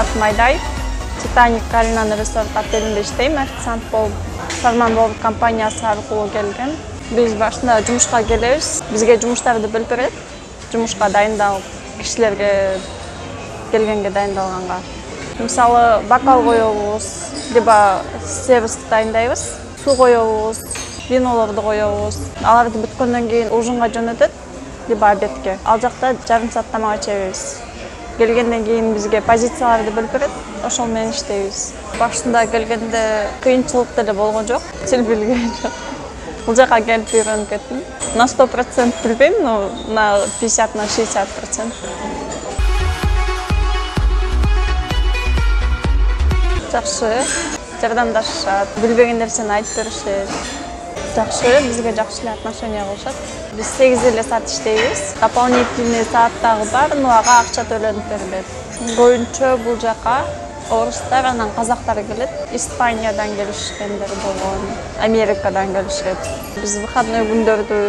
атым Айдай. Титаник Калинан Resort отелинде иштейм. Официант болуп, Сарман World компаниясы аркылуу келгем. Биз башында жумушка келебиз. Бизге жумуштарды билип берет. Жумушка дайындалып, кишилерге келгенге дайындалганга. Мисалы, бокал коёбуз, либо сервис дайындайбыз. Суу коёбуз, винолорду коёбуз. Аларды бүткөндөн кийин ужинга жөнөтөт, либо обедке. Ал жакта жарым саат тамак ичебиз. Келгенден кийин бизге позицияларды билип берет, ошол менен иштейбиз. Башында келгенде кыйынчылык деле болгон жок, тил билген жок. Бул жака келип үйрөнүп кеттим. На 100% билбейм, но на 50–60%. Жакшы, жардамдашышат, билбеген нерсени айтып беришет. Жакшы, бизге жакшы эле отношения кылышат. Биз 8 эле саат иштейбиз. Дополнительный саат дагы бар, но ага акча төлөнүп берилет. Көбүнчө бул жака орустар, анан казактар келет. Испаниядан келишкендер болгон, Америкадан келишет. Биз выходной күндөрдү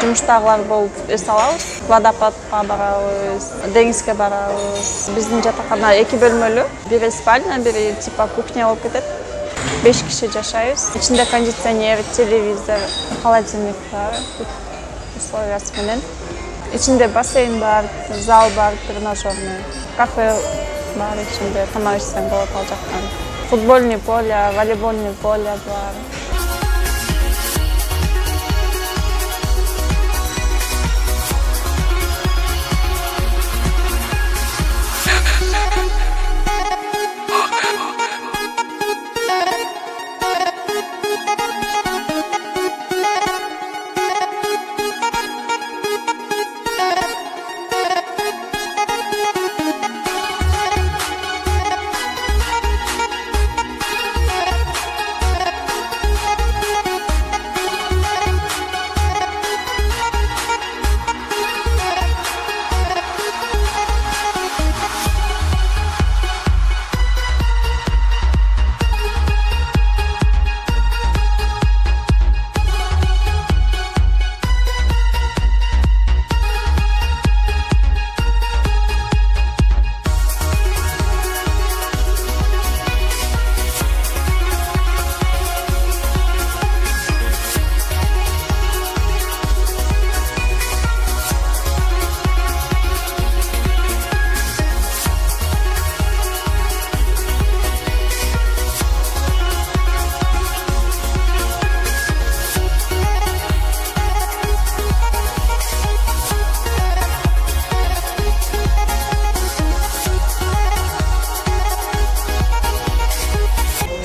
жумуштагылар болуп эс алабыз. Водопадка барабыз, деңизге барабыз. Биздин жатакана 2 бөлмөлүү, бири спальня, бири типа кухня болуп кетет. 5 киши жашайбыз. Ичинде кондиционер, телевизор, холодильник бар. Условиясы менен. Ичинде бассейн бар, зал бар, тренажерный, кафе бар ичинде, тамак ичсең болот ал жактан. Футбольный поле, волейбольный поле бар.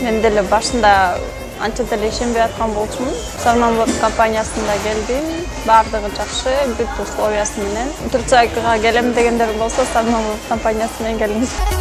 Мен деле башында анча деле ишенбей аткан болчумун. Сарман World компаниясында келдим. Бардыгы жакшы, бүт условиясы менен. Турцияга келем дегендер болсо, Сарман World компаниясы менен келиңиз.